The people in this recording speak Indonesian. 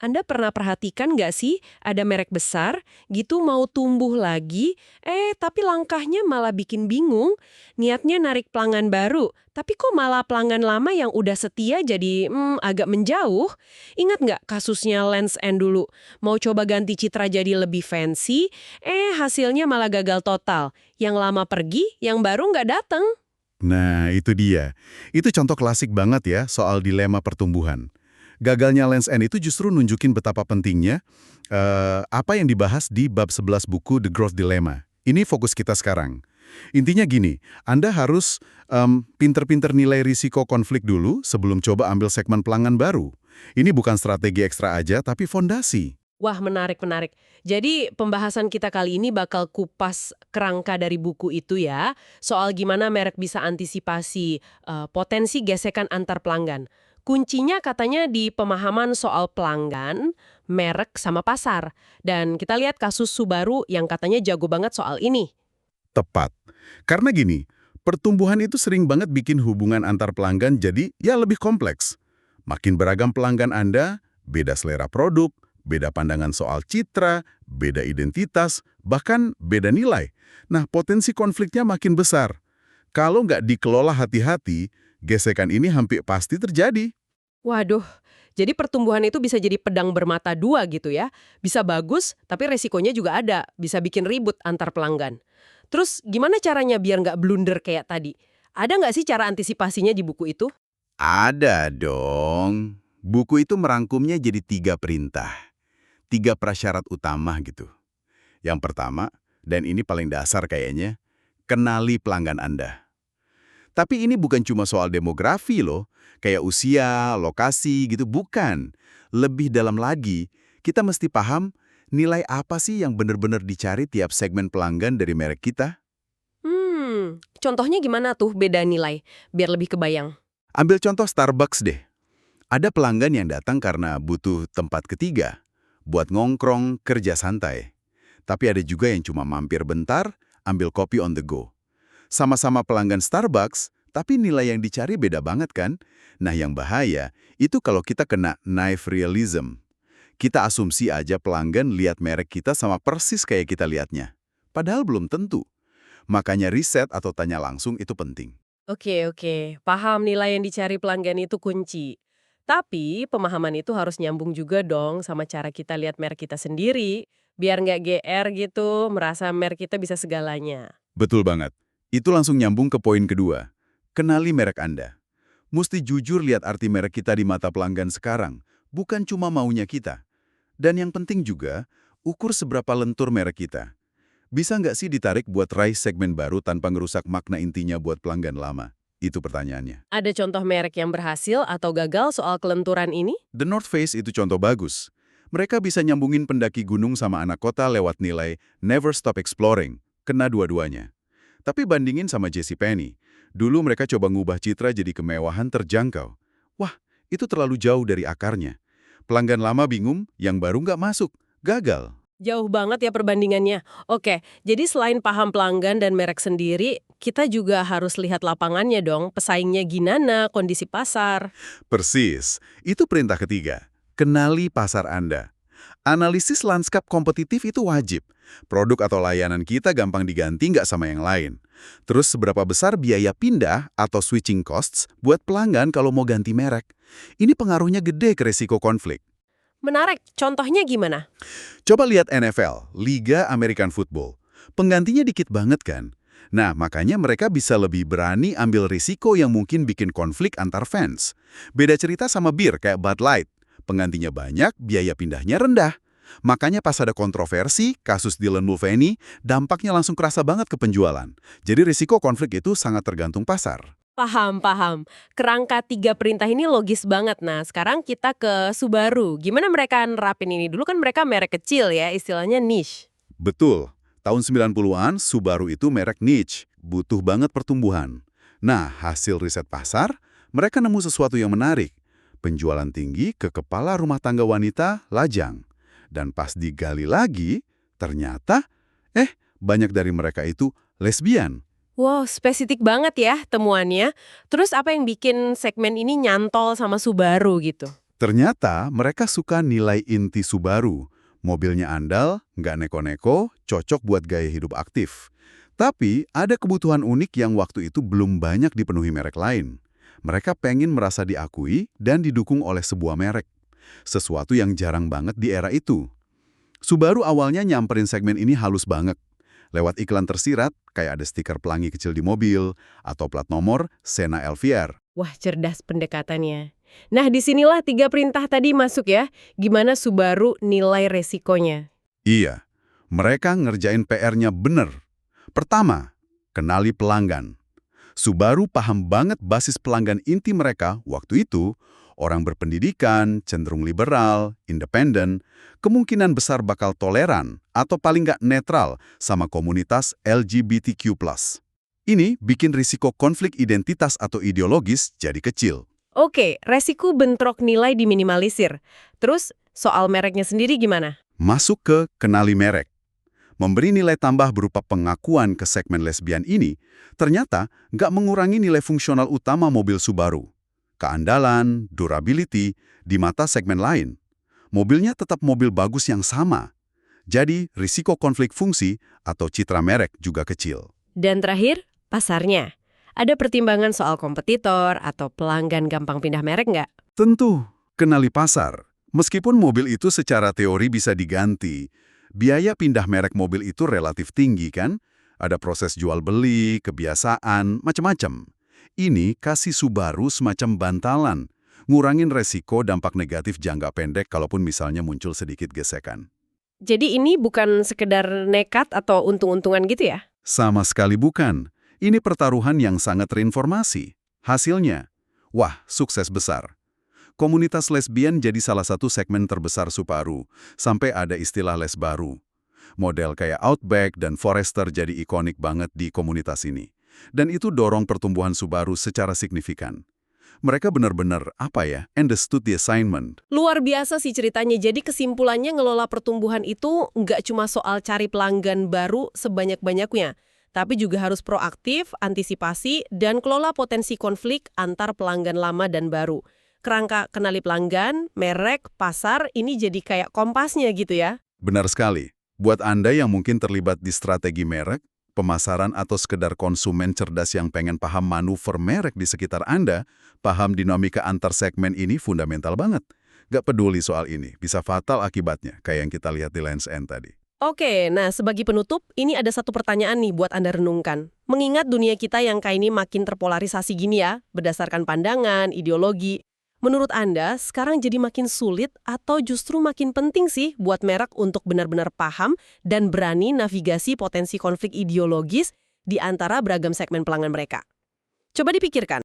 Anda pernah perhatikan nggak sih ada merek besar gitu mau tumbuh lagi, tapi langkahnya malah bikin bingung. Niatnya narik pelanggan baru, tapi kok malah pelanggan lama yang udah setia jadi agak menjauh. Ingat nggak kasusnya Lens End dulu? Mau coba ganti citra jadi lebih fancy, hasilnya malah gagal total. Yang lama pergi, yang baru nggak datang. Nah, itu dia. Itu contoh klasik banget ya soal dilema pertumbuhan. Gagalnya Lens End itu justru nunjukin betapa pentingnya apa yang dibahas di bab 11 buku The Growth Dilemma. Ini fokus kita sekarang. Intinya gini, Anda harus pinter-pinter nilai risiko konflik dulu sebelum coba ambil segmen pelanggan baru. Ini bukan strategi ekstra aja, tapi fondasi. Wah, menarik. Jadi pembahasan kita kali ini bakal kupas kerangka dari buku itu ya, soal gimana merek bisa antisipasi potensi gesekan antar pelanggan. Kuncinya katanya di pemahaman soal pelanggan, merek, sama pasar. Dan kita lihat kasus Subaru yang katanya jago banget soal ini. Tepat. Karena gini, pertumbuhan itu sering banget bikin hubungan antar pelanggan jadi ya lebih kompleks. Makin beragam pelanggan Anda, beda selera produk, beda pandangan soal citra, beda identitas, bahkan beda nilai. Nah, potensi konfliknya makin besar. Kalau nggak dikelola hati-hati, gesekan ini hampir pasti terjadi. Waduh, jadi pertumbuhan itu bisa jadi pedang bermata dua gitu ya. Bisa bagus, tapi resikonya juga ada. Bisa bikin ribut antar pelanggan. Terus gimana caranya biar nggak blunder kayak tadi? Ada nggak sih cara antisipasinya di buku itu? Ada dong. Buku itu merangkumnya jadi 3 perintah. 3 prasyarat utama gitu. Yang pertama, dan ini paling dasar kayaknya, kenali pelanggan Anda. Tapi ini bukan cuma soal demografi loh, kayak usia, lokasi gitu, bukan. Lebih dalam lagi, kita mesti paham nilai apa sih yang benar-benar dicari tiap segmen pelanggan dari merek kita. Contohnya gimana tuh beda nilai? Biar lebih kebayang. Ambil contoh Starbucks deh. Ada pelanggan yang datang karena butuh tempat ketiga, buat ngongkrong, kerja santai. Tapi ada juga yang cuma mampir bentar, ambil kopi on the go. Sama-sama pelanggan Starbucks, tapi nilai yang dicari beda banget kan? Nah, yang bahaya itu kalau kita kena naive realism. Kita asumsi aja pelanggan lihat merek kita sama persis kayak kita lihatnya. Padahal belum tentu. Makanya riset atau tanya langsung itu penting. Oke. Paham nilai yang dicari pelanggan itu kunci. Tapi pemahaman itu harus nyambung juga dong sama cara kita lihat merek kita sendiri. Biar nggak GR gitu, merasa merek kita bisa segalanya. Betul banget. Itu langsung nyambung ke poin kedua. Kenali merek Anda. Mesti jujur lihat arti merek kita di mata pelanggan sekarang, bukan cuma maunya kita. Dan yang penting juga, ukur seberapa lentur merek kita. Bisa nggak sih ditarik buat raih segmen baru tanpa ngerusak makna intinya buat pelanggan lama? Itu pertanyaannya. Ada contoh merek yang berhasil atau gagal soal kelenturan ini? The North Face itu contoh bagus. Mereka bisa nyambungin pendaki gunung sama anak kota lewat nilai Never Stop Exploring. Kena dua-duanya. Tapi bandingin sama JCPenney. Dulu mereka coba ngubah citra jadi kemewahan terjangkau. Wah, itu terlalu jauh dari akarnya. Pelanggan lama bingung, yang baru nggak masuk. Gagal. Jauh banget ya perbandingannya. Oke, jadi selain paham pelanggan dan merek sendiri, kita juga harus lihat lapangannya dong, pesaingnya gimana, kondisi pasar. Persis. Itu perintah ketiga. Kenali pasar Anda. Analisis lanskap kompetitif itu wajib. Produk atau layanan kita gampang diganti nggak sama yang lain. Terus seberapa besar biaya pindah atau switching costs buat pelanggan kalau mau ganti merek. Ini pengaruhnya gede ke resiko konflik. Menarik, contohnya gimana? Coba lihat NFL, Liga American Football. Penggantinya dikit banget kan? Nah, makanya mereka bisa lebih berani ambil risiko yang mungkin bikin konflik antar fans. Beda cerita sama bir kayak Bud Light. Penggantinya banyak, biaya pindahnya rendah. Makanya pas ada kontroversi, kasus Dylan Mulvaney, dampaknya langsung kerasa banget ke penjualan. Jadi risiko konflik itu sangat tergantung pasar. Paham. Kerangka 3 perintah ini logis banget. Nah, sekarang kita ke Subaru. Gimana mereka nerapin ini? Dulu kan mereka merek kecil ya, istilahnya niche. Betul. Tahun 90-an, Subaru itu merek niche, butuh banget pertumbuhan. Nah, hasil riset pasar, mereka nemu sesuatu yang menarik. Penjualan tinggi ke kepala rumah tangga wanita lajang. Dan pas digali lagi, ternyata, banyak dari mereka itu lesbian. Wow, spesifik banget ya temuannya. Terus apa yang bikin segmen ini nyantol sama Subaru gitu? Ternyata mereka suka nilai inti Subaru. Mobilnya andal, nggak neko-neko, cocok buat gaya hidup aktif. Tapi ada kebutuhan unik yang waktu itu belum banyak dipenuhi merek lain. Mereka pengen merasa diakui dan didukung oleh sebuah merek. Sesuatu yang jarang banget di era itu. Subaru awalnya nyamperin segmen ini halus banget. Lewat iklan tersirat, kayak ada stiker pelangi kecil di mobil, atau plat nomor Senna LVR. Wah, cerdas pendekatannya. Nah, disinilah 3 perintah tadi masuk ya. Gimana Subaru nilai resikonya? Iya, mereka ngerjain PR-nya bener. Pertama, kenali pelanggan. Subaru paham banget basis pelanggan inti mereka waktu itu, orang berpendidikan, cenderung liberal, independen, kemungkinan besar bakal toleran atau paling nggak netral sama komunitas LGBTQ+. Ini bikin risiko konflik identitas atau ideologis jadi kecil. Oke, resiko bentrok nilai diminimalisir. Terus, soal mereknya sendiri gimana? Masuk ke kenali merek. Memberi nilai tambah berupa pengakuan ke segmen lesbian ini, ternyata nggak mengurangi nilai fungsional utama mobil Subaru. Keandalan, durability, di mata segmen lain. Mobilnya tetap mobil bagus yang sama. Jadi, risiko konflik fungsi atau citra merek juga kecil. Dan terakhir, pasarnya. Ada pertimbangan soal kompetitor atau pelanggan gampang pindah merek nggak? Tentu, kenali pasar. Meskipun mobil itu secara teori bisa diganti, biaya pindah merek mobil itu relatif tinggi kan? Ada proses jual beli, kebiasaan, macam-macam. Ini kasih Subaru semacam bantalan, ngurangin resiko dampak negatif jangka pendek kalaupun misalnya muncul sedikit gesekan. Jadi ini bukan sekedar nekat atau untung-untungan gitu ya? Sama sekali bukan. Ini pertaruhan yang sangat terinformasi. Hasilnya, wah, sukses besar. Komunitas lesbian jadi salah satu segmen terbesar Subaru, sampai ada istilah les baru. Model kayak Outback dan Forester jadi ikonik banget di komunitas ini. Dan itu dorong pertumbuhan Subaru secara signifikan. Mereka benar-benar, understood the assignment. Luar biasa sih ceritanya. Jadi kesimpulannya ngelola pertumbuhan itu nggak cuma soal cari pelanggan baru sebanyak-banyaknya, tapi juga harus proaktif, antisipasi, dan kelola potensi konflik antar pelanggan lama dan baru. Kerangka kenali pelanggan, merek, pasar, ini jadi kayak kompasnya gitu ya. Benar sekali. Buat Anda yang mungkin terlibat di strategi merek, pemasaran atau sekedar konsumen cerdas yang pengen paham manuver merek di sekitar Anda, paham dinamika antar segmen ini fundamental banget. Gak peduli soal ini, bisa fatal akibatnya, kayak yang kita lihat di Lens End tadi. Oke, nah sebagai penutup, ini ada satu pertanyaan nih buat Anda renungkan. Mengingat dunia kita yang kayak ini makin terpolarisasi gini ya, berdasarkan pandangan, ideologi, menurut Anda sekarang jadi makin sulit atau justru makin penting sih buat merek untuk benar-benar paham dan berani navigasi potensi konflik ideologis di antara beragam segmen pelanggan mereka? Coba dipikirkan.